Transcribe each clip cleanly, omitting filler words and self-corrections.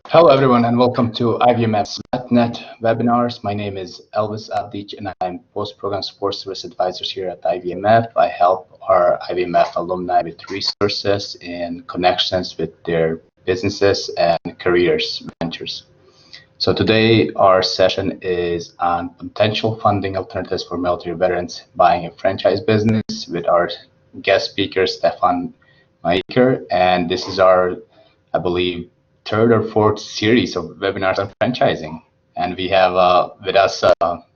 Hello, everyone, and welcome to IVMF's MetNet webinars. My name is Elvis Avdic, and I'm Post-Program Support Service Advisor here at IVMF. I help our IVMF alumni with resources and connections with their businesses and careers ventures. So today, our session is on potential funding alternatives for military veterans buying a franchise business with our guest speaker, Stefan Maiker. And this is our, I believe, third or fourth series of webinars on franchising. And we have with us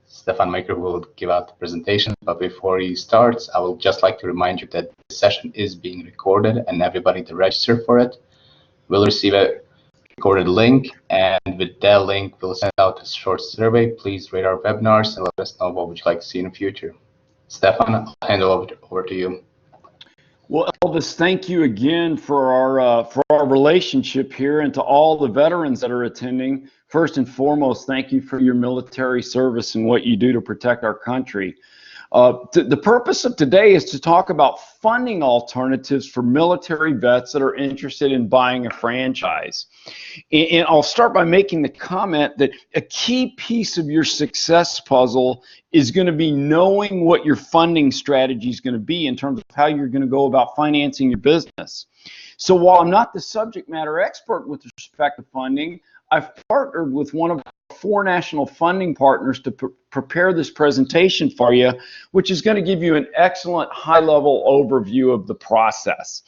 Stefan Maiker, who will give out the presentation. But before he starts, I would just like to remind you that this session is being recorded, and everybody to register for it will receive a recorded link, and with that link, we'll send out a short survey. Please rate our webinars and let us know what would you like to see in the future. Stefan, I'll hand it over to you. Well, Elvis, thank you again for our relationship here, and to all the veterans that are attending. First and foremost, thank you for your military service and what you do to protect our country. The purpose of today is to talk about funding alternatives for military vets that are interested in buying a franchise. And I'll start by making the comment that a key piece of your success puzzle is going to be knowing what your funding strategy is going to be in terms of how you're going to go about financing your business. So while I'm not the subject matter expert with respect to funding, I've partnered with one of our 4 national funding partners to prepare this presentation for you, which is going to give you an excellent high-level overview of the process.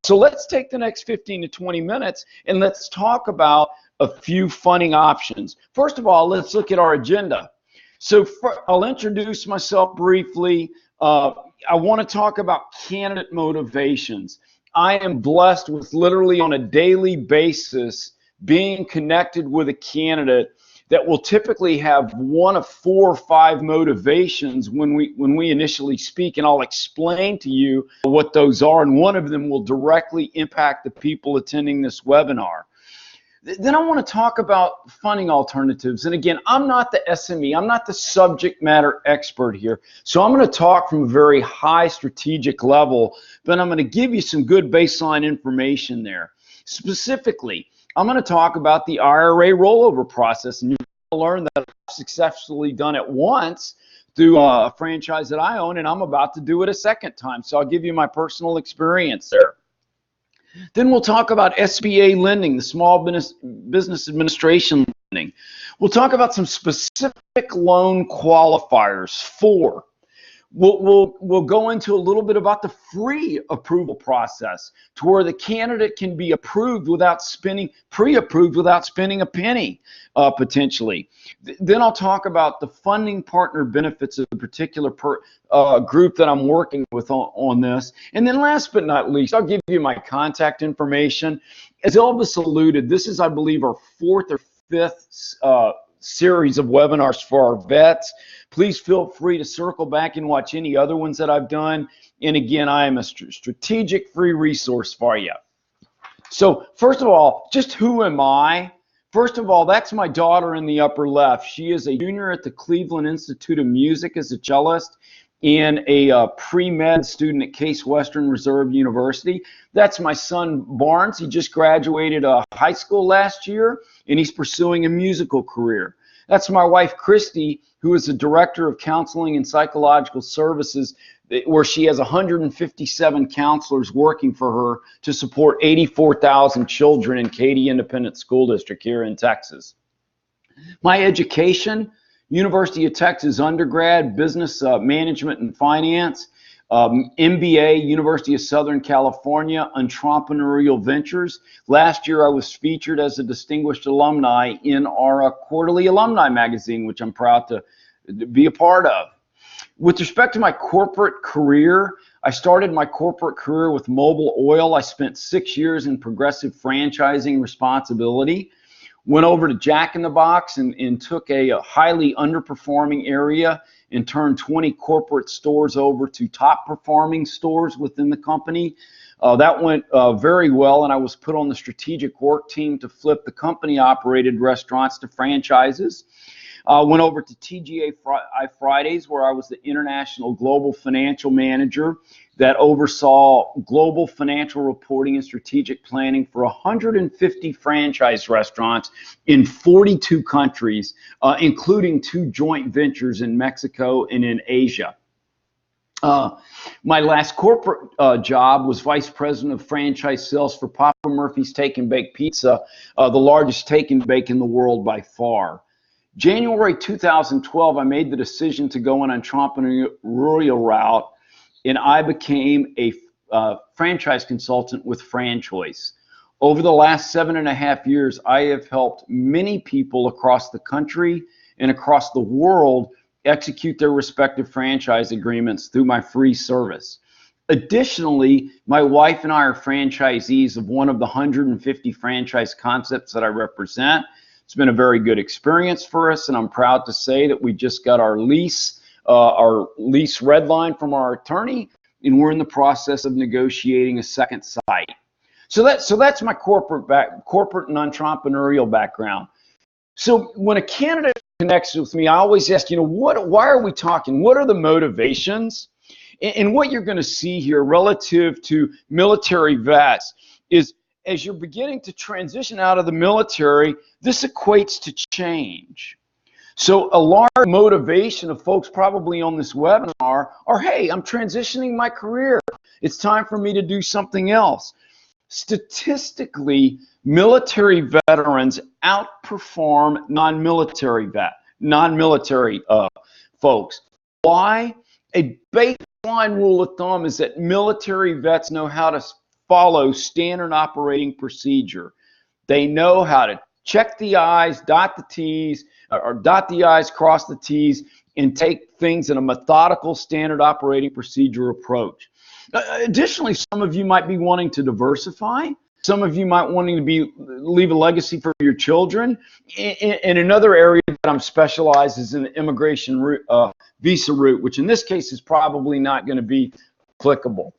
So let's take the next 15 to 20 minutes and let's talk about a few funding options. First of all, let's look at our agenda. So I'll introduce myself briefly. I want to talk about candidate motivations. I am blessed with literally on a daily basis being connected with a candidate that will typically have one of 4 or 5 motivations when we initially speak, and I'll explain to you what those are, and one of them will directly impact the people attending this webinar. Then I want to talk about funding alternatives, and again, I'm not the SME, I'm not the subject matter expert here, so I'm going to talk from a very high strategic level, but I'm going to give you some good baseline information there. Specifically, I'm going to talk about the IRA rollover process, and you're going to learn that I've successfully done it once through a franchise that I own, and I'm about to do it a second time. So I'll give you my personal experience there. Then we'll talk about SBA lending, the Small Business Administration lending. We'll talk about some specific loan qualifiers. 4. We'll go into a little bit about the free approval process, to where the candidate can be approved without pre-approved without spending a penny, potentially. Then I'll talk about the funding partner benefits of the particular group that I'm working with on this. And then last but not least, I'll give you my contact information. As Elvis alluded, this is, I believe, our 4th or 5th series of webinars for our vets. Please feel free to circle back and watch any other ones that I've done. And again, I am a strategic free resource for you. So first of all, just who am I? First of all, that's my daughter in the upper left. She is a junior at the Cleveland Institute of Music as a cellist and a pre-med student at Case Western Reserve University. That's my son Barnes. He just graduated high school last year, and he's pursuing a musical career. That's my wife Christy, who is the Director of Counseling and Psychological Services, where she has 157 counselors working for her to support 84,000 children in Katy Independent School District here in Texas. My education: University of Texas undergrad, business management and finance, MBA, University of Southern California, entrepreneurial ventures. Last year I was featured as a distinguished alumni in our quarterly alumni magazine, which I'm proud to be a part of. With respect to my corporate career, I started my corporate career with Mobil Oil. I spent 6 years in progressive franchising responsibility. Went over to Jack in the Box and took a highly underperforming area and turned 20 corporate stores over to top performing stores within the company. That went very well, and I was put on the strategic work team to flip the company operated restaurants to franchises. Went over to TGI Fridays, where I was the International Global Financial Manager that oversaw global financial reporting and strategic planning for 150 franchise restaurants in 42 countries, including 2 joint ventures in Mexico and in Asia. My last corporate job was vice president of franchise sales for Papa Murphy's Take and Bake Pizza, the largest take and bake in the world by far. January 2012, I made the decision to go an entrepreneurial route, and I became a franchise consultant with FranChoice. Over the last 7.5 years, I have helped many people across the country and across the world execute their respective franchise agreements through my free service. Additionally, my wife and I are franchisees of one of the 150 franchise concepts that I represent. It's been a very good experience for us, and I'm proud to say that we just got our lease red line from our attorney, and we're in the process of negotiating a second site. So that's my corporate and entrepreneurial background. So when a candidate connects with me, I always ask, why are we talking? What are the motivations? And what you're going to see here relative to military vets is, as you're beginning to transition out of the military, this equates to change. So a large motivation of folks probably on this webinar are, hey, I'm transitioning my career. It's time for me to do something else. Statistically, military veterans outperform non-military folks. Why? A baseline rule of thumb is that military vets know how to follow standard operating procedure. They know how to check the I's, dot the T's, or dot the I's, cross the T's, and take things in a methodical standard operating procedure approach. Additionally, some of you might be wanting to diversify. Some of you might wanting to leave a legacy for your children. In another area that I'm specialized is in the immigration route, visa route, which in this case is probably not going to be applicable.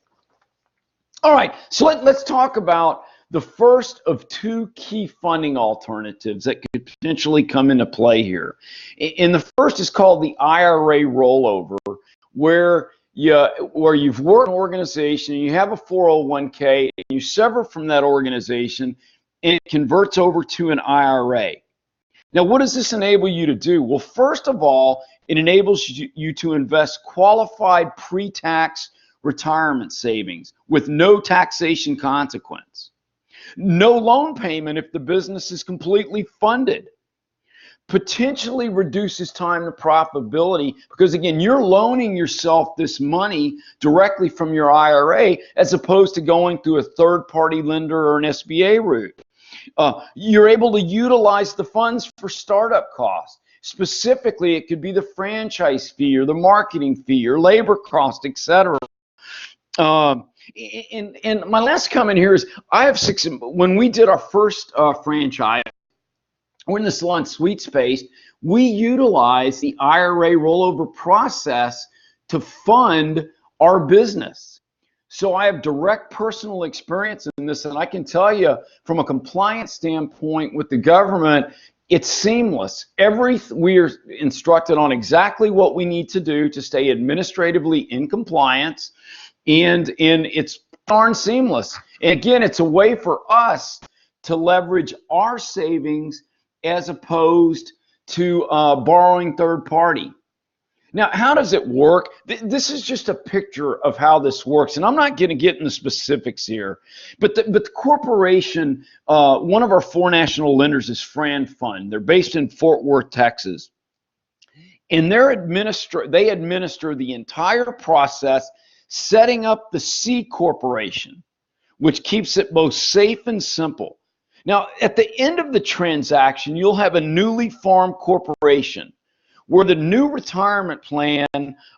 All right, so let's talk about the first of 2 key funding alternatives that could potentially come into play here. And the first is called the IRA rollover, where you've worked in an organization, you have a 401k, and you sever from that organization, and it converts over to an IRA. Now, what does this enable you to do? Well, first of all, it enables you to invest qualified pre-tax retirement savings with no taxation consequence. No loan payment if the business is completely funded. Potentially reduces time to profitability because, again, you're loaning yourself this money directly from your IRA as opposed to going through a third-party lender or an SBA route. You're able to utilize the funds for startup costs. Specifically, it could be the franchise fee or the marketing fee or labor cost, etc. And my last comment here is I have 6. When we did our first franchise, we're in the salon suite space, we utilize the IRA rollover process to fund our business. So I have direct personal experience in this, and I can tell you from a compliance standpoint with the government, it's seamless. We are instructed on exactly what we need to do to stay administratively in compliance, and it's darn seamless. And again, it's a way for us to leverage our savings as opposed to borrowing third party. Now, how does it work? This is just a picture of how this works, and I'm not going to get into specifics here, but the corporation, one of our 4 national lenders is Fran Fund. They're based in Fort Worth, Texas, and they administer the entire process, setting up the C corporation, which keeps it both safe and simple. Now, at the end of the transaction, you'll have a newly formed corporation where the new retirement plan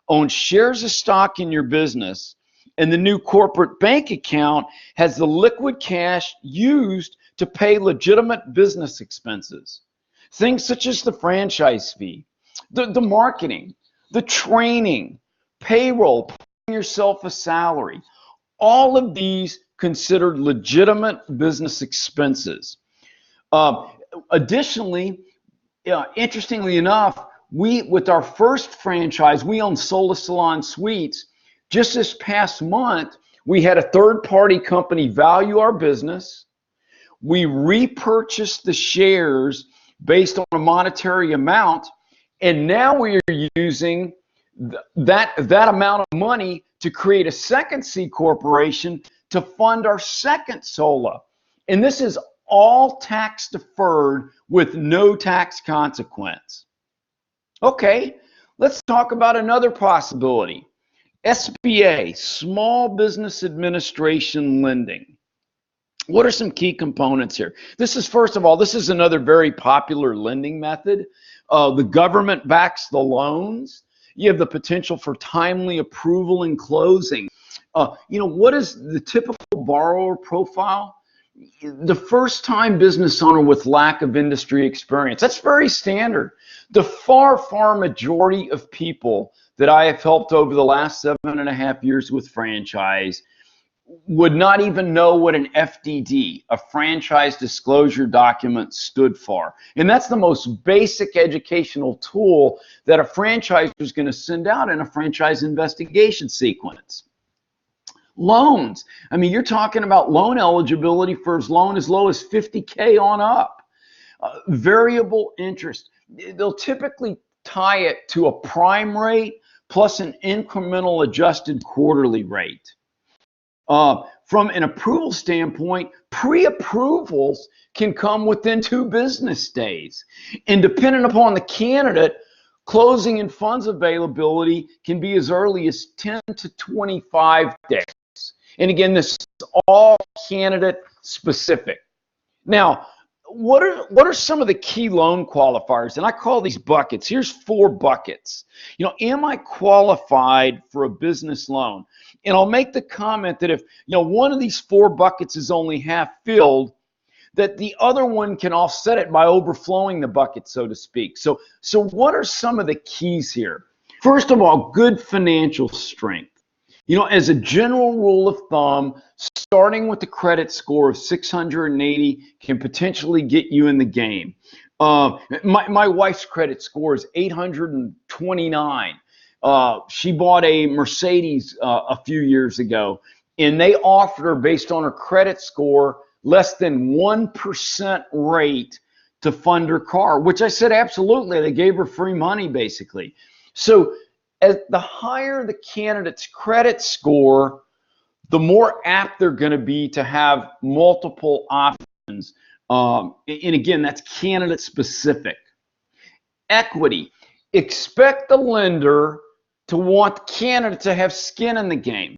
owns shares of stock in your business, and the new corporate bank account has the liquid cash used to pay legitimate business expenses. Things such as the franchise fee, the marketing, the training, payroll, paying yourself a salary, all of these considered legitimate business expenses. Additionally, interestingly enough, with our first franchise, we own Sola Salon Suites. Just this past month, we had a third-party company value our business. We repurchased the shares based on a monetary amount, and now we are using that amount of money to create a second C corporation to fund our second Sola. And this is all tax deferred with no tax consequence. Okay, let's talk about another possibility. SBA, Small Business Administration Lending. What are some key components here? This is, first of all, this is another very popular lending method. The government backs the loans. You have the potential for timely approval and closing. What is the typical borrower profile? The first-time business owner with lack of industry experience. That's very standard. The far majority of people that I have helped over the last 7.5 years with franchise would not even know what an FDD, a franchise disclosure document, stood for. And that's the most basic educational tool that a franchisor is going to send out in a franchise investigation sequence. Loans. I mean, you're talking about loan eligibility for as low as $50K on up. Variable interest. They'll typically tie it to a prime rate plus an incremental adjusted quarterly rate. From an approval standpoint, pre-approvals can come within 2 business days. And depending upon the candidate, closing and funds availability can be as early as 10 to 25 days. And again, this is all candidate specific. Now, what are some of the key loan qualifiers? And I call these buckets. Here's 4 buckets. Am I qualified for a business loan? And I'll make the comment that if one of these 4 buckets is only half filled, that the other one can offset it by overflowing the bucket, so to speak. So what are some of the keys here? First of all, good financial strength. As a general rule of thumb, starting with a credit score of 680 can potentially get you in the game. My wife's credit score is 829. She bought a Mercedes a few years ago, and they offered her, based on her credit score, less than 1% rate to fund her car, which I said, absolutely. They gave her free money, basically. So as the higher the candidate's credit score, the more apt they're going to be to have multiple options. And again, that's candidate specific. Equity. Expect the lender to want the candidate to have skin in the game.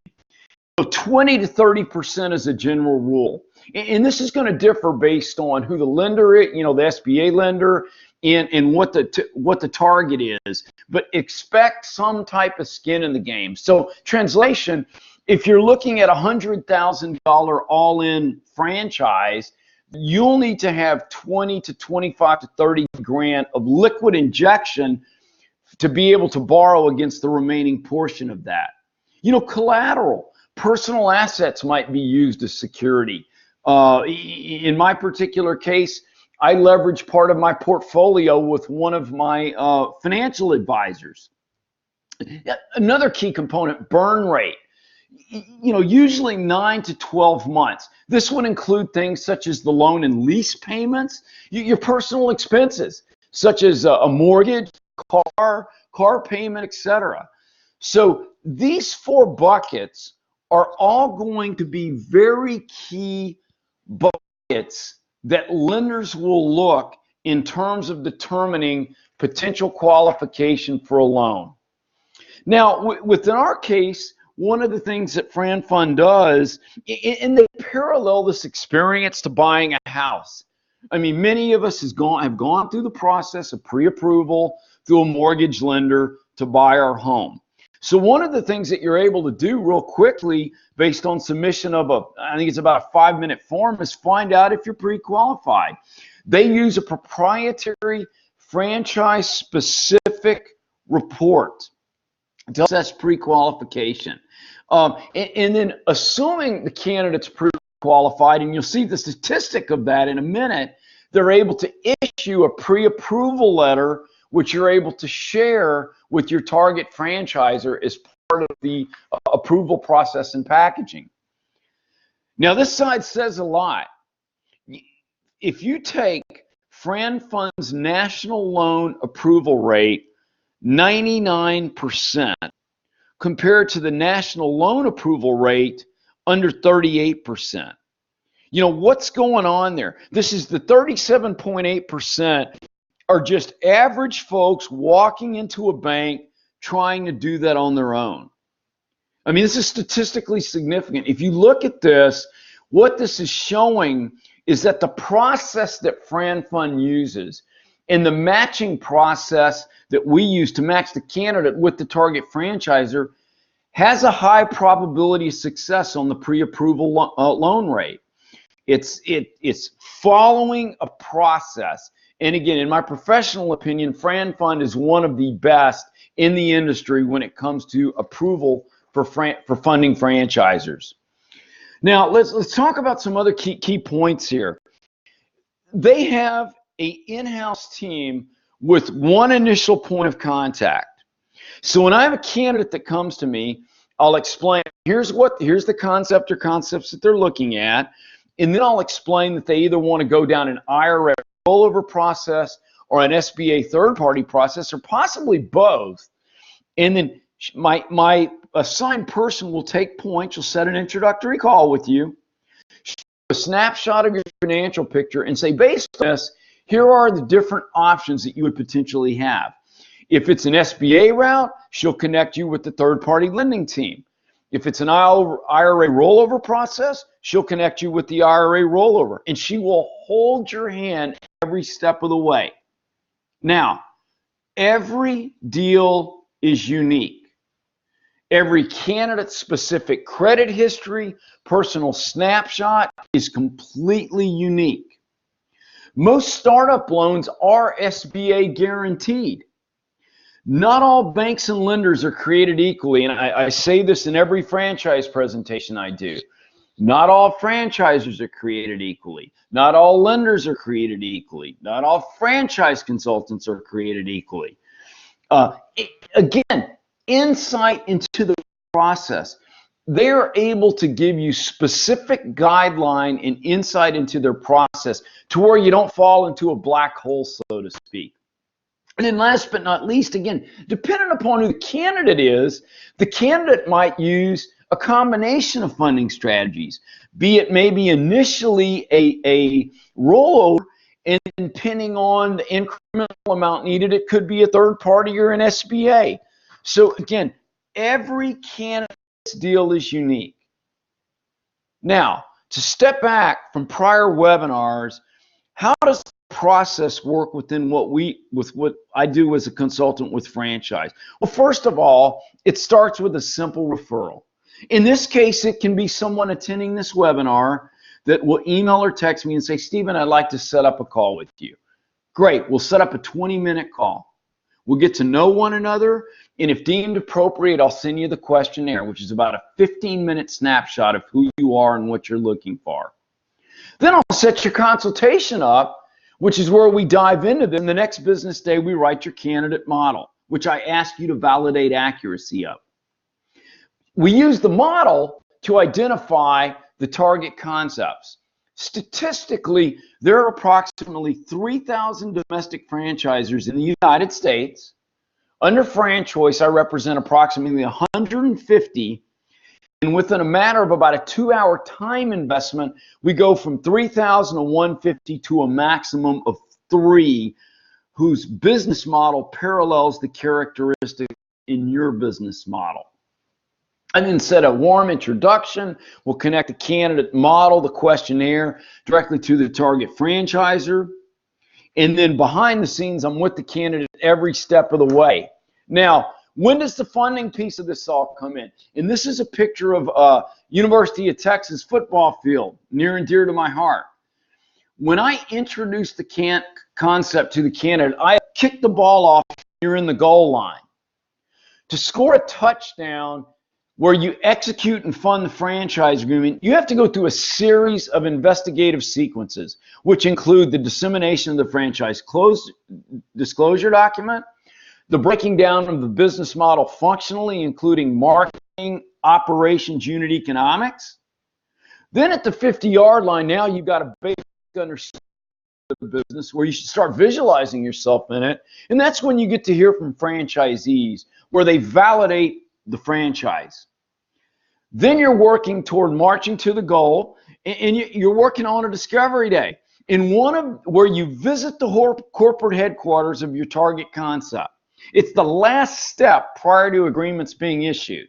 So 20 to 30% is a general rule. And this is going to differ based on who the lender is, the SBA lender, and what the target is. But expect some type of skin in the game. So translation, if you're looking at $100,000 all-in franchise, you'll need to have 20 to 25 to 30 grand of liquid injection to be able to borrow against the remaining portion of that. Collateral, personal assets might be used as security. In my particular case, I leverage part of my portfolio with one of my financial advisors. Another key component, burn rate. Usually 9 to 12 months. This would include things such as the loan and lease payments, your personal expenses, such as a mortgage, car payment, etc. So these 4 buckets are all going to be very key buckets that lenders will look in terms of determining potential qualification for a loan. Now, within our case, one of the things that FranFund does, and they parallel this experience to buying a house. I mean, many of us have gone through the process of pre-approval through a mortgage lender to buy our home. So one of the things that you're able to do real quickly, based on submission of I think it's about a 5-minute form, is find out if you're pre-qualified. They use a proprietary franchise-specific report to assess pre-qualification. And then assuming the candidate's pre-qualified, and you'll see the statistic of that in a minute, they're able to issue you a pre-approval letter, which you're able to share with your target franchisor as part of the approval process and packaging. Now, this side says a lot. If you take FranFund's national loan approval rate, 99%, compared to the national loan approval rate under 38%. You know, what's going on there? This is the 37.8% are just average folks walking into a bank trying to do that on their own. I mean, this is statistically significant. If you look at this, what this is showing is that the process that FranFund uses and the matching process that we use to match the candidate with the target franchisor has a high probability of success on the pre-approval loan rate. It's following a process. And again, in my professional opinion, FranFund is one of the best in the industry when it comes to approval for funding franchisors. Now, let's talk about some other key points here. They have an in-house team with one initial point of contact. So when I have a candidate that comes to me, I'll explain, here's the concept or concepts that they're looking at, and then I'll explain that they either want to go down an IRA rollover process or an SBA third-party process, or possibly both. And then my assigned person will take points. You'll set an introductory call with you, show a snapshot of your financial picture, and say, based on this, here are the different options that you would potentially have. If it's an SBA route, she'll connect you with the third-party lending team. If it's an IRA rollover process, she'll connect you with the IRA rollover, and she will hold your hand every step of the way. Now, every deal is unique. Every candidate's specific credit history, personal snapshot is completely unique. Most startup loans are SBA guaranteed. Not all banks and lenders are created equally, and I say this in every franchise presentation I do. Not all franchisors are created equally. Not all lenders are created equally. Not all franchise consultants are created equally. Again, insight into the process. They're able to give you specific guideline and insight into their process to where you don't fall into a black hole, so to speak. And then last but not least, again, depending upon who the candidate is, the candidate might use a combination of funding strategies, be it maybe initially a rollover, and depending on the incremental amount needed, it could be a third party or an SBA. So again, every candidate's deal is unique. Now, to step back from prior webinars, how does the process work within what I do as a consultant with franchise? Well, first of all, it starts with a simple referral. In this case, it can be someone attending this webinar that will email or text me and say, Stephen, I'd like to set up a call with you. Great, we'll set up a 20-minute call. We'll get to know one another, and if deemed appropriate, I'll send you the questionnaire, which is about a 15-minute snapshot of who you are and what you're looking for. Then I'll set your consultation up, which is where we dive into them. The next business day, we write your candidate model, which I ask you to validate accuracy of. We use the model to identify the target concepts. Statistically, there are approximately 3,000 domestic franchisors in the United States. Under FranChoice, I represent approximately 150, and within a matter of about a 2-hour time investment, we go from 3,000 to 150 to a maximum of 3, whose business model parallels the characteristics in your business model. And then set a warm introduction. We'll connect the candidate model, the questionnaire, directly to the target franchisor. And then behind the scenes, I'm with the candidate every step of the way. Now, when does the funding piece of this all come in? And this is a picture of University of Texas football field, near and dear to my heart. When I introduce the concept to the candidate, I kick the ball off, you're in the goal line. To score a touchdown, where you execute and fund the franchise agreement, you have to go through a series of investigative sequences, which include the dissemination of the franchise disclosure document, the breaking down of the business model functionally, including marketing, operations, unit economics. Then at the 50-yard line, now you've got a basic understanding of the business where you should start visualizing yourself in it. And that's when you get to hear from franchisees, where they validate the franchise. Then you're working toward marching to the goal, and you're working on a discovery day, where you visit the corporate headquarters of your target concept. It's the last step prior to agreements being issued.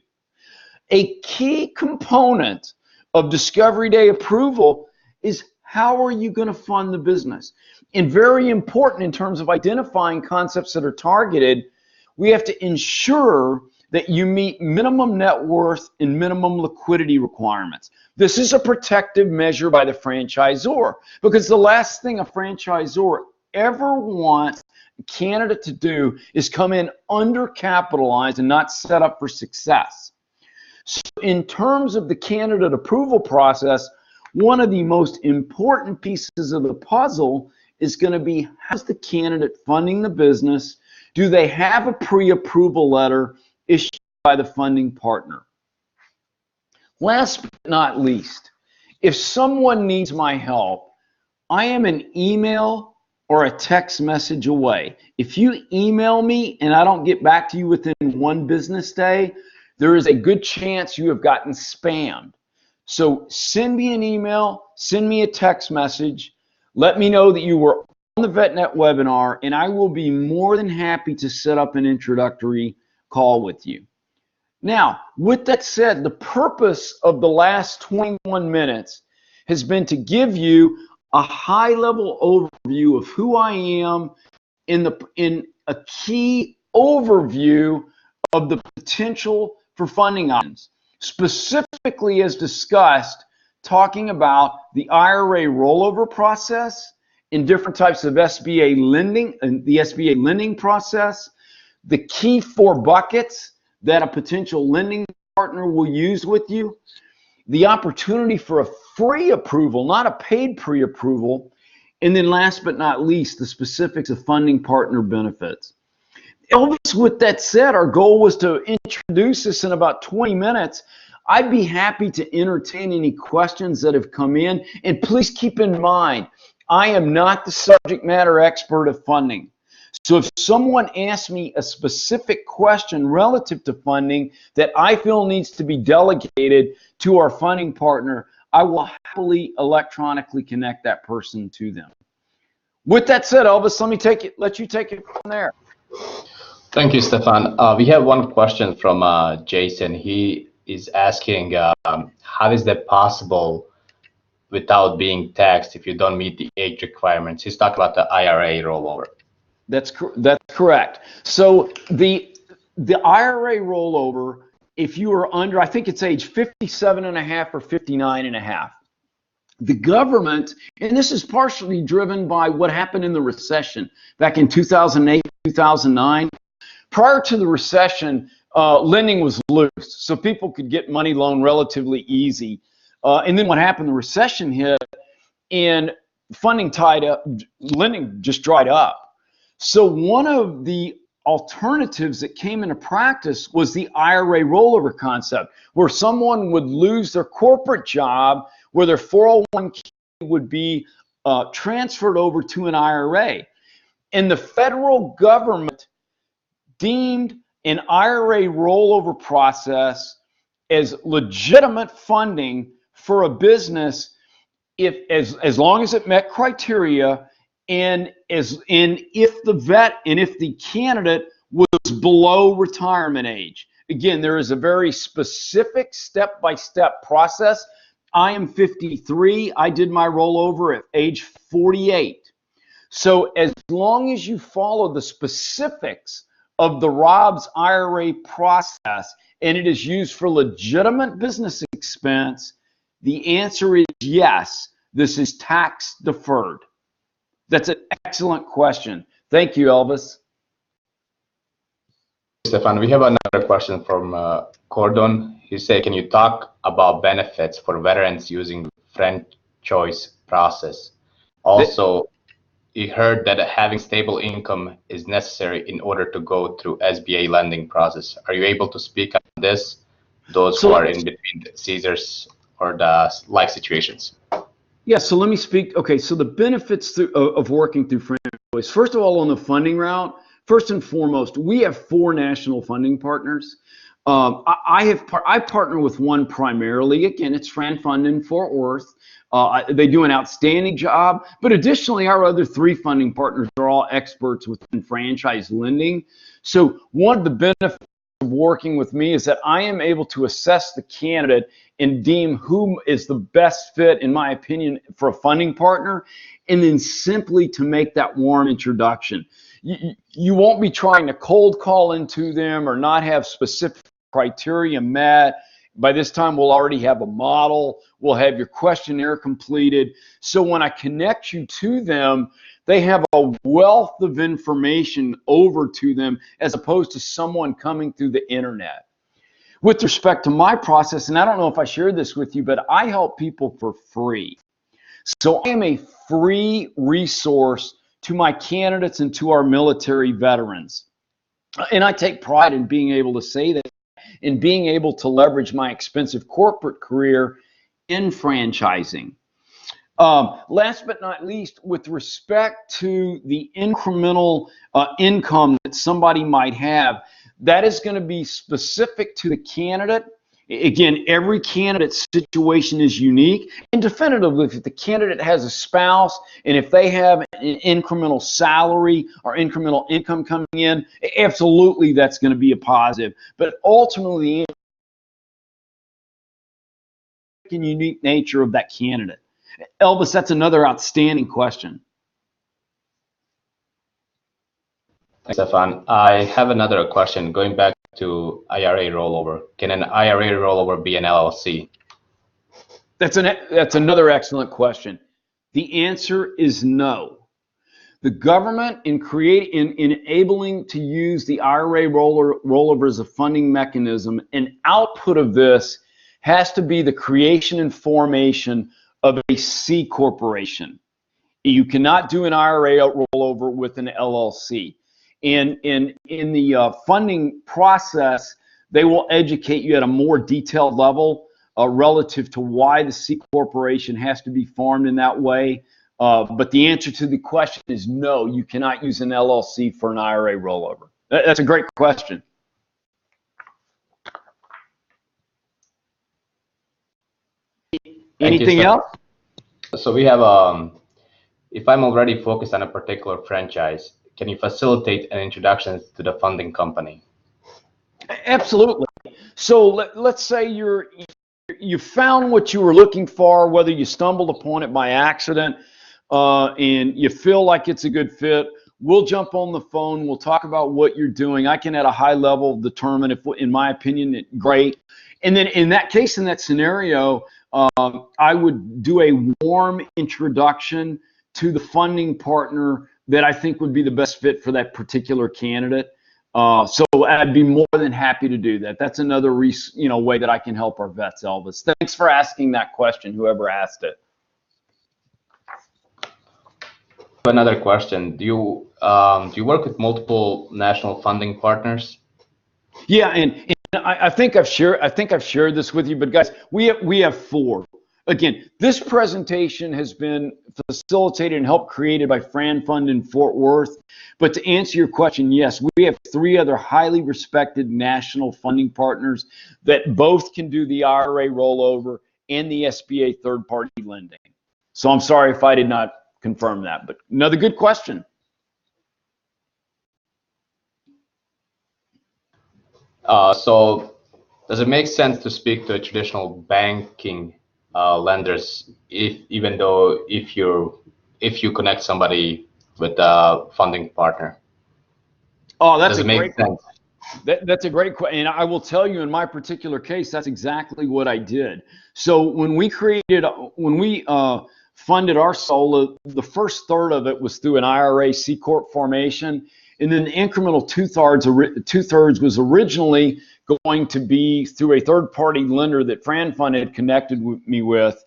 A key component of discovery day approval is how are you going to fund the business? And very important in terms of identifying concepts that are targeted, we have to ensure that you meet minimum net worth and minimum liquidity requirements. This is a protective measure by the franchisor, because the last thing a franchisor ever wants a candidate to do is come in undercapitalized and not set up for success. So in terms of the candidate approval process, one of the most important pieces of the puzzle is going to be, how's the candidate funding the business? Do they have a pre-approval letter issued by the funding partner? Last but not least, if someone needs my help, I am an email or a text message away. If you email me and I don't get back to you within one business day, there is a good chance you have gotten spammed. So send me an email, send me a text message, let me know that you were on the VetNet webinar, and I will be more than happy to set up an introductory call with you. Now, with that said, the purpose of the last 21 minutes has been to give you a high-level overview of who I am in a key overview of the potential for funding options, specifically as discussed, talking about the IRA rollover process in different types of SBA lending and the SBA lending process, the key 4 buckets that a potential lending partner will use with you, the opportunity for a free approval, not a paid pre-approval, and then last but not least, the specifics of funding partner benefits. Elvis, with that said, our goal was to introduce this in about 20 minutes. I'd be happy to entertain any questions that have come in. And please keep in mind, I am not the subject matter expert of funding. So if someone asks me a specific question relative to funding that I feel needs to be delegated to our funding partner, I will happily electronically connect that person to them. With that said, Elvis, let you take it from there. Thank you, Stefan. We have one question from Jason. He is asking, how is that possible without being taxed if you don't meet the age requirements? He's talking about the IRA rollover. That's correct. So the IRA rollover, if you are under, I think it's age 57 and a half or 59 and a half, the government, and this is partially driven by what happened in the recession back in 2008, 2009. Prior to the recession, lending was loose, so people could get money loan relatively easy. And then what happened, the recession hit, and funding tied up, lending just dried up. So one of the alternatives that came into practice was the IRA rollover concept, where someone would lose their corporate job, where their 401k would be transferred over to an IRA. And the federal government deemed an IRA rollover process as legitimate funding for a business as long as it met criteria, and if the candidate was below retirement age. Again, there is a very specific step-by-step process. I am 53. I did my rollover at age 48. So as long as you follow the specifics of the Rob's IRA process and it is used for legitimate business expense, the answer is yes, this is tax deferred. That's an excellent question. Thank you, Elvis. Stefan, we have another question from Cordon. He said, can you talk about benefits for veterans using franchise process? Also, he heard that having stable income is necessary in order to go through SBA lending process. Are you able to speak on this? Those who are in between the Caesars or the life situations. Yeah, so let me speak. Okay, so the benefits of working through franchise. First of all, on the funding route, first and foremost, we have 4 national funding partners. I partner with one primarily. Again, it's FranFund in Fort Worth. They do an outstanding job, but additionally, our other 3 funding partners are all experts within franchise lending. So one of the benefits of working with me is that I am able to assess the candidate and deem whom is the best fit, in my opinion, for a funding partner, and then simply to make that warm introduction. You won't be trying to cold call into them or not have specific criteria met. By this time, we'll already have a model. We'll have your questionnaire completed. So when I connect you to them, they have a wealth of information over to them as opposed to someone coming through the internet. With respect to my process, and I don't know if I shared this with you, but I help people for free. So I am a free resource to my candidates and to our military veterans. And I take pride in being able to say that, in being able to leverage my expensive corporate career in franchising. Last but not least, with respect to the incremental income that somebody might have, that is going to be specific to the candidate. Again, every candidate's situation is unique, and definitively, if the candidate has a spouse and if they have an incremental salary or incremental income coming in, absolutely that's going to be a positive. But ultimately, the unique nature of that candidate. Elvis, that's another outstanding question. Thanks, Stefan. I have another question going back to IRA rollover. Can an IRA rollover be an LLC? That's another excellent question. The answer is no. The government, in enabling to use the IRA rollover as a funding mechanism, an output of this has to be the creation and formation of a C corporation. You cannot do an IRA rollover with an LLC. And in the funding process, they will educate you at a more detailed level relative to why the C corporation has to be formed in that way. But the answer to the question is no, you cannot use an LLC for an IRA rollover. That's a great question. Anything else? So we have, if I'm already focused on a particular franchise, can you facilitate an introduction to the funding company? Absolutely. So let's say you found what you were looking for, whether you stumbled upon it by accident, and you feel like it's a good fit. We'll jump on the phone. We'll talk about what you're doing. I can at a high level determine if, in my opinion, it's great. And then in that case, in that scenario, I would do a warm introduction to the funding partner that I think would be the best fit for that particular candidate. So I'd be more than happy to do that. That's another way that I can help our vets, Elvis. Thanks for asking that question, whoever asked it. Another question: Do you work with multiple national funding partners? Yeah, and I think I've shared this with you, but guys, we have 4. Again, this presentation has been facilitated and helped created by FranFund in Fort Worth. But to answer your question, yes, we have 3 other highly respected national funding partners that both can do the IRA rollover and the SBA third-party lending. So I'm sorry if I did not confirm that, but another good question. So does it make sense to speak to a traditional banking lenders, even though if you connect somebody with a funding partner? Oh, that's a great question. That's a great question, and I will tell you, in my particular case, that's exactly what I did. So when we funded our SOLA, the first third of it was through an IRA C Corp formation, and then the incremental two-thirds was originally going to be through a third-party lender that FranFund had connected me with.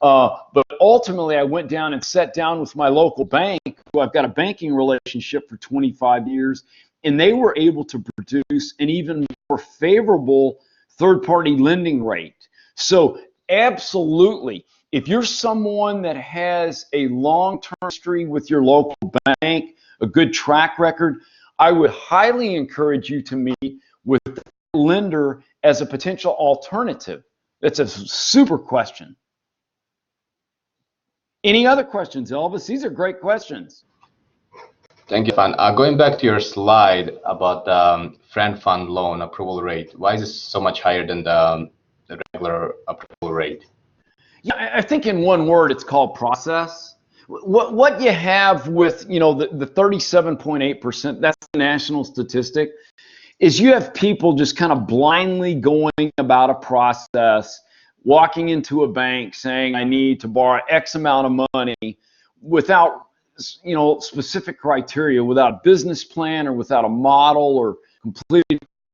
But ultimately, I went down and sat down with my local bank, who I've got a banking relationship for 25 years, and they were able to produce an even more favorable third-party lending rate. So absolutely, if you're someone that has a long-term history with your local bank, a good track record, I would highly encourage you to meet with the lender as a potential alternative. That's a super question. Any other questions, Elvis? These are great questions. Thank you, Stefan. Going back to your slide about the FranFund loan approval rate, why is this so much higher than the regular approval rate? Yeah, I think in one word, it's called process. What you have with, you know, the 37.8%, that's the national statistic, is you have people just kind of blindly going about a process, walking into a bank saying, I need to borrow X amount of money without, you know, specific criteria, without business plan or without a model or complete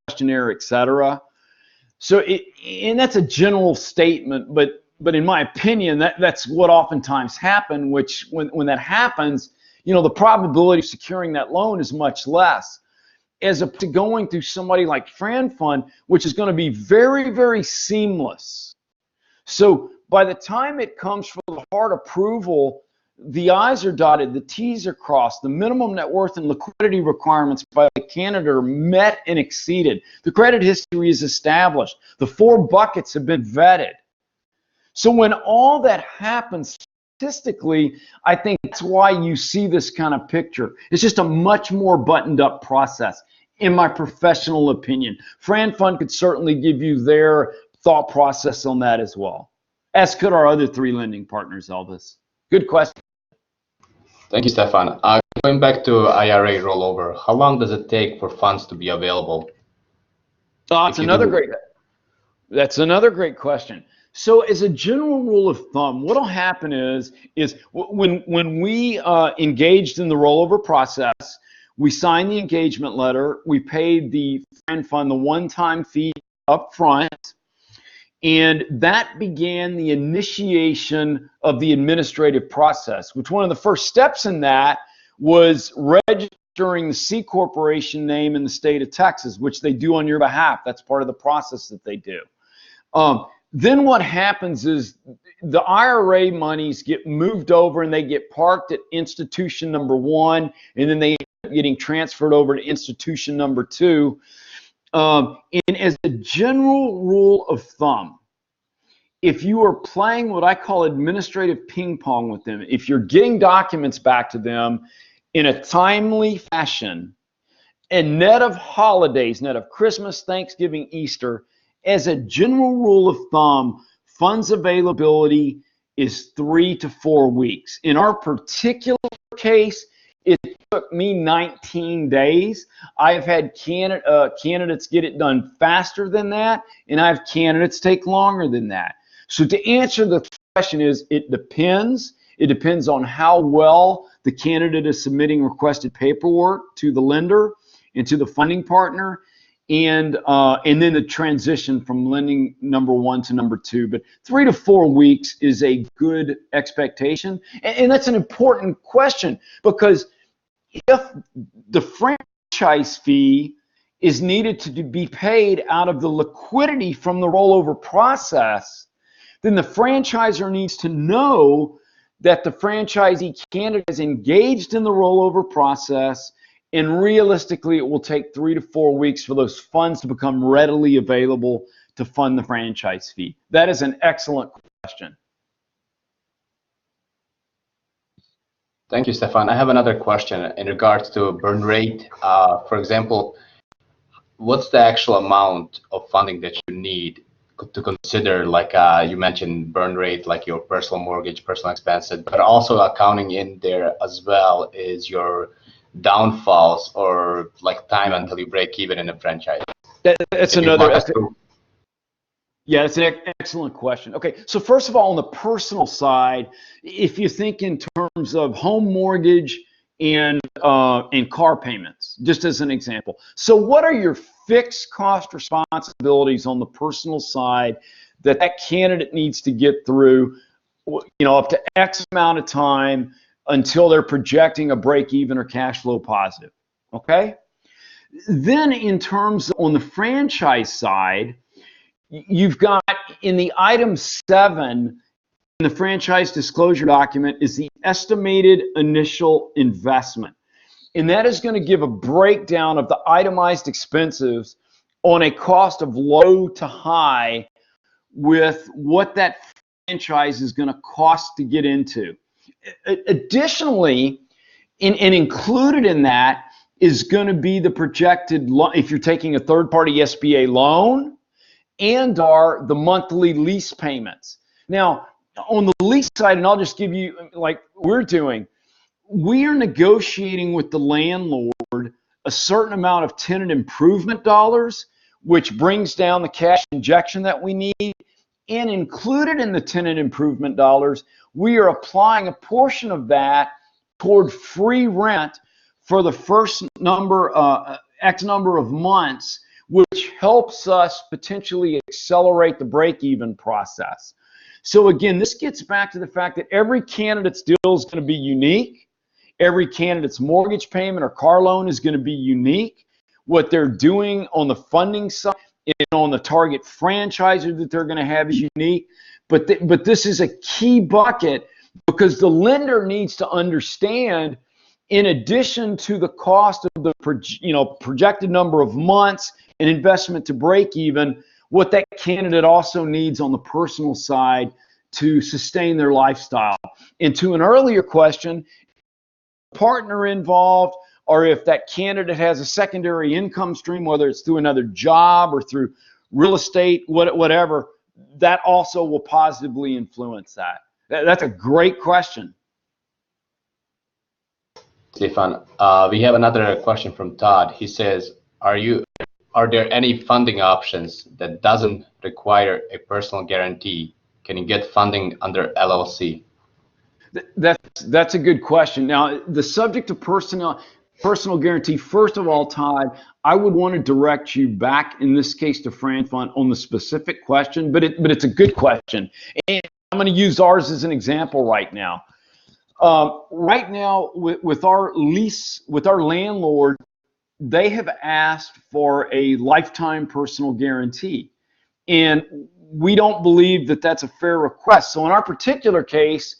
questionnaire, etc. So, and that's a general statement, but in my opinion, that's what oftentimes happens, which when that happens, you know, the probability of securing that loan is much less, as opposed to going through somebody like FranFund, which is going to be very, very seamless. So by the time it comes for the hard approval, the I's are dotted, the T's are crossed, the minimum net worth and liquidity requirements by the candidate are met and exceeded. The credit history is established. The 4 buckets have been vetted. So when all that happens statistically, I think that's why you see this kind of picture. It's just a much more buttoned up process, in my professional opinion. FranFund could certainly give you their thought process on that as well, as could our other 3 lending partners, Elvis. Good question. Thank you, Stefan. Going back to IRA rollover, how long does it take for funds to be available? That's another great question. So as a general rule of thumb, what'll happen is when we engaged in the rollover process, we signed the engagement letter, we paid the FranFund the one-time fee up front, and that began the initiation of the administrative process, which one of the first steps in that was registering the C Corporation name in the state of Texas, which they do on your behalf. That's part of the process that they do. Then what happens is the IRA monies get moved over and they get parked at institution number 1, and then they end up getting transferred over to institution number 2. And as a general rule of thumb, if you are playing what I call administrative ping pong with them, if you're getting documents back to them in a timely fashion, and net of holidays, net of Christmas, Thanksgiving, Easter, as a general rule of thumb, funds availability is 3 to 4 weeks. In our particular case, it took me 19 days. I've had candidates get it done faster than that, and I have candidates take longer than that. So to answer the question is, it depends. It depends on how well the candidate is submitting requested paperwork to the lender and to the funding partner, and then the transition from lending number 1 to number 2. But 3 to 4 weeks is a good expectation, and that's an important question, because if the franchise fee is needed to be paid out of the liquidity from the rollover process, then the franchisor needs to know that the franchisee candidate is engaged in the rollover process, and realistically it will take 3 to 4 weeks for those funds to become readily available to fund the franchise fee. That is an excellent question. Thank you, Stefan. I have another question in regards to burn rate. For example, what's the actual amount of funding that you need to consider, like you mentioned burn rate, like your personal mortgage, personal expenses, but also accounting in there as well is your downfalls or like time until you break even in a franchise? That's another. Yeah, it's an excellent question. Okay, so first of all, on the personal side, if you think in terms of home mortgage and car payments, just as an example. So what are your fixed cost responsibilities on the personal side that candidate needs to get through, up to X amount of time until they're projecting a break even or cash flow positive, okay? Then in terms on the franchise side, you've got in the item 7 in the franchise disclosure document is the estimated initial investment. And that is going to give a breakdown of the itemized expenses on a cost of low to high with what that franchise is going to cost to get into. Additionally, and included in that is going to be the projected, if you're taking a third-party SBA loan, and are the monthly lease payments. Now, on the lease side, and I'll just give you, like we're doing, we are negotiating with the landlord a certain amount of tenant improvement dollars, which brings down the cash injection that we need. And included in the tenant improvement dollars, we are applying a portion of that toward free rent for the first X number of months, which helps us potentially accelerate the break-even process. So again, this gets back to the fact that every candidate's deal is going to be unique. Every candidate's mortgage payment or car loan is going to be unique. What they're doing on the funding side and on the target franchisor that they're going to have is unique. But this is a key bucket because the lender needs to understand, in addition to the cost of the projected number of months and investment to break even, what that candidate also needs on the personal side to sustain their lifestyle. And to an earlier question, partner involved, or if that candidate has a secondary income stream, whether it's through another job or through real estate, whatever, that also will positively influence that. That's a great question. Stefan, we have another question from Todd. He says, are there any funding options that doesn't require a personal guarantee? Can you get funding under LLC? That's a good question. Now, the subject of personal guarantee, first of all, Todd, I would want to direct you back, in this case, to FranFund on the specific question, but it's a good question. And I'm going to use ours as an example right now. Right now, with our lease, with our landlord, they have asked for a lifetime personal guarantee. And we don't believe that that's a fair request. So in our particular case,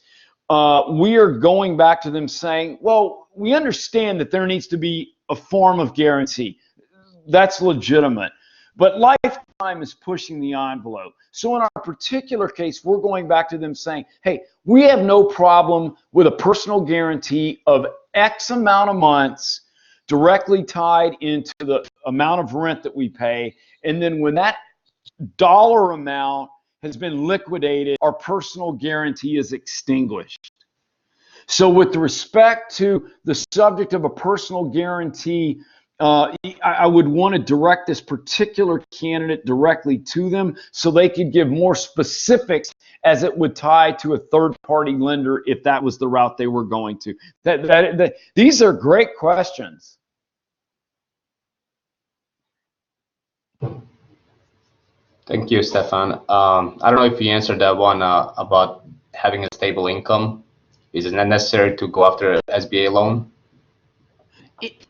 we are going back to them saying, well, we understand that there needs to be a form of guarantee. That's legitimate. But lifetime is pushing the envelope. So in our particular case, we're going back to them saying, hey, we have no problem with a personal guarantee of X amount of months directly tied into the amount of rent that we pay. And then when that dollar amount has been liquidated, our personal guarantee is extinguished. So with respect to the subject of a personal guarantee, I would want to direct this particular candidate directly to them so they could give more specifics as it would tie to a third-party lender if that was the route they were going to. These are great questions. Thank you, Stefan. I don't know if you answered that one about having a stable income. Is it necessary to go after an SBA loan?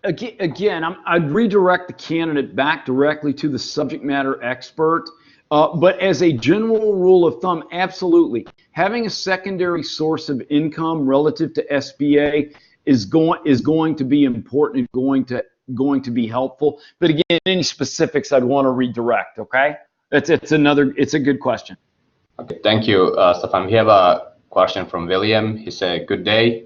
Again, I'd redirect the candidate back directly to the subject matter expert. But as a general rule of thumb, absolutely. Having a secondary source of income relative to SBA is going to be important and going to be helpful. But again, any specifics I'd want to redirect, okay? It's a good question. Okay, thank you, Stefan. We have a question from William. He said, good day.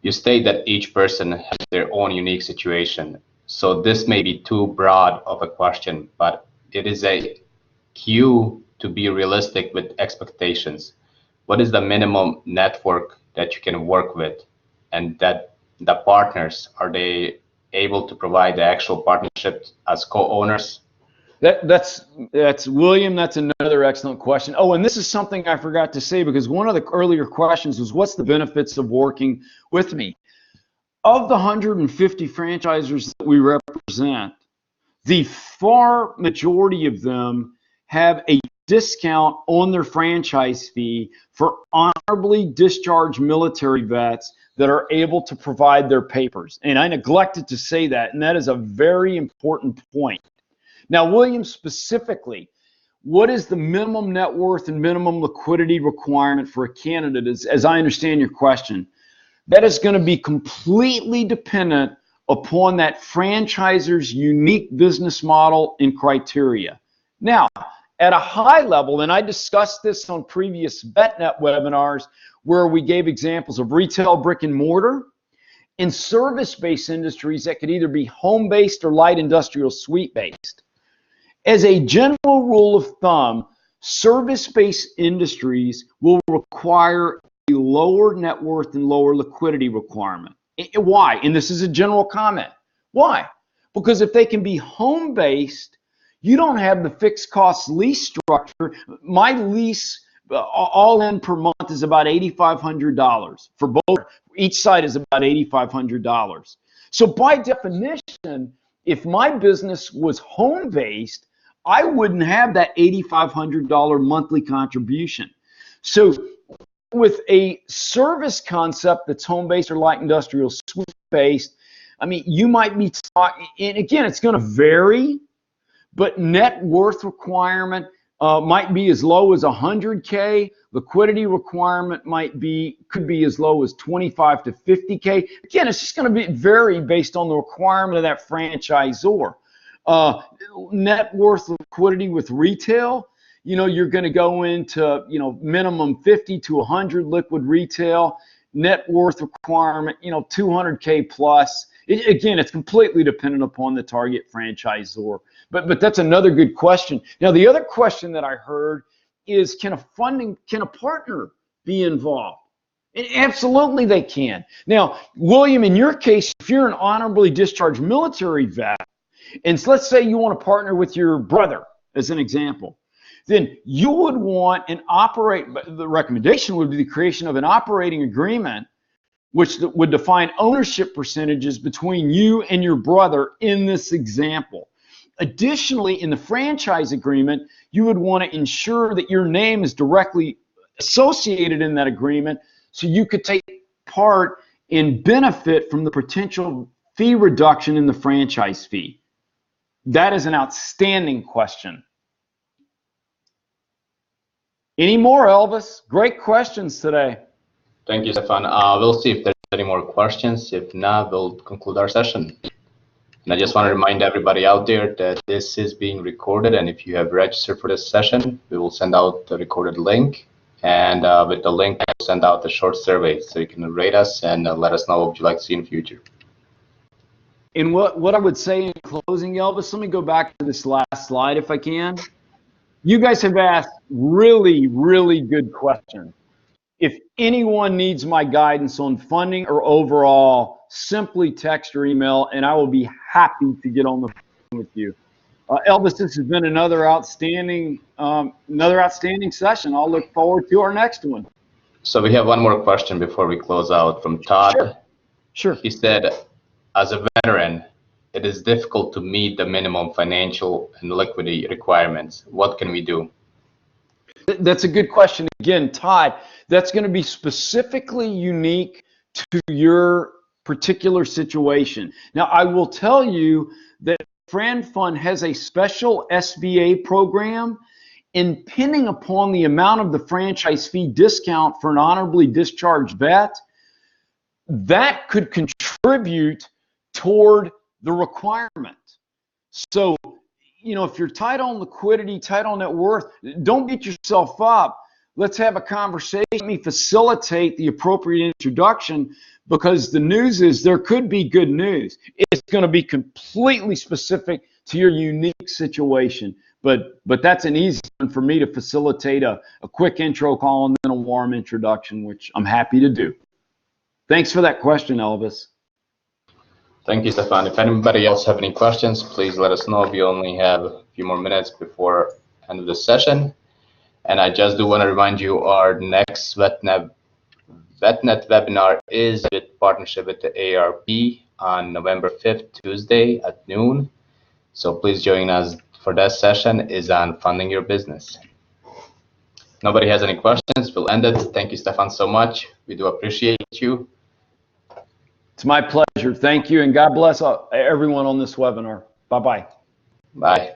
You state that each person has their own unique situation. So this may be too broad of a question, but it is a cue to be realistic with expectations. What is the minimum network that you can work with? And that the partners, are they able to provide the actual partnership as co-owners? That's William. That's another excellent question. Oh, and this is something I forgot to say, because one of the earlier questions was, what's the benefits of working with me? Of the 150 franchisors that we represent, the far majority of them have a discount on their franchise fee for honorably discharged military vets that are able to provide their papers. And I neglected to say that, and that is a very important point. Now, William, specifically, what is the minimum net worth and minimum liquidity requirement for a candidate, as I understand your question? That is going to be completely dependent upon that franchisor's unique business model and criteria. Now, at a high level, and I discussed this on previous VetNet webinars where we gave examples of retail brick and mortar and service-based industries that could either be home-based or light industrial suite-based. As a general rule of thumb, service-based industries will require a lower net worth and lower liquidity requirement. Why? And this is a general comment. Why? Because if they can be home-based, you don't have the fixed cost lease structure. My lease all in per month is about $8,500 for both. Each side is about $8,500. So by definition, if my business was home-based, I wouldn't have that $8,500 monthly contribution. So with a service concept that's home-based or light industrial suite-based, I mean, you might be talking, and again, it's going to vary, but net worth requirement might be as low as 100K. Liquidity requirement could be as low as 25 to 50K. Again, it's just going to vary based on the requirement of that franchisor. Net worth liquidity with retail, you know, you're going to go into, you know, minimum 50 to 100 liquid retail. Net worth requirement, you know, 200K plus. Again, it's completely dependent upon the target franchisor. But that's another good question. Now, the other question that I heard is, can a partner be involved? And absolutely they can. Now, William, in your case, if you're an honorably discharged military vet, and so let's say you want to partner with your brother, as an example, then you would want the recommendation would be the creation of an operating agreement which would define ownership percentages between you and your brother in this example. Additionally, in the franchise agreement, you would want to ensure that your name is directly associated in that agreement so you could take part and benefit from the potential fee reduction in the franchise fee. That is an outstanding question. Any more, Elvis? Great questions today. Thank you, Stefan. We'll see if there's any more questions. If not, we'll conclude our session. And I just want to remind everybody out there that this is being recorded, and if you have registered for this session, we will send out the recorded link, and with the link, we'll send out a short survey so you can rate us and let us know what you'd like to see in the future. And what I would say in closing, Elvis, let me go back to this last slide if I can. You guys have asked really, really good questions. If anyone needs my guidance on funding or overall, simply text or email, and I will be happy to get on the phone with you. Elvis, this has been another outstanding session. I'll look forward to our next one. So we have one more question before we close out from Todd. Sure. He said, as a veteran, it is difficult to meet the minimum financial and liquidity requirements. What can we do? That's a good question. Again, Todd, that's going to be specifically unique to your particular situation. Now, I will tell you that FranFund has a special SBA program, and depending upon the amount of the franchise fee discount for an honorably discharged vet, that could contribute toward the requirement. So, you know, if you're tight on liquidity, tight on net worth, don't beat yourself up. Let's have a conversation. Let me facilitate the appropriate introduction, because the news is there could be good news. It's going to be completely specific to your unique situation. But that's an easy one for me to facilitate a quick intro call and then a warm introduction, which I'm happy to do. Thanks for that question, Elvis. Thank you, Stefan. If anybody else have any questions, please let us know. We only have a few more minutes before end of the session. And I just do want to remind you, our next VetNet VetNet webinar is with partnership with the ARP on November 5th, Tuesday at noon. So please join us for that session is on funding your business. Nobody has any questions, we'll end it. Thank you, Stefan, so much. We do appreciate you. It's my pleasure. Thank you, and God bless everyone on this webinar. Bye-bye. Bye.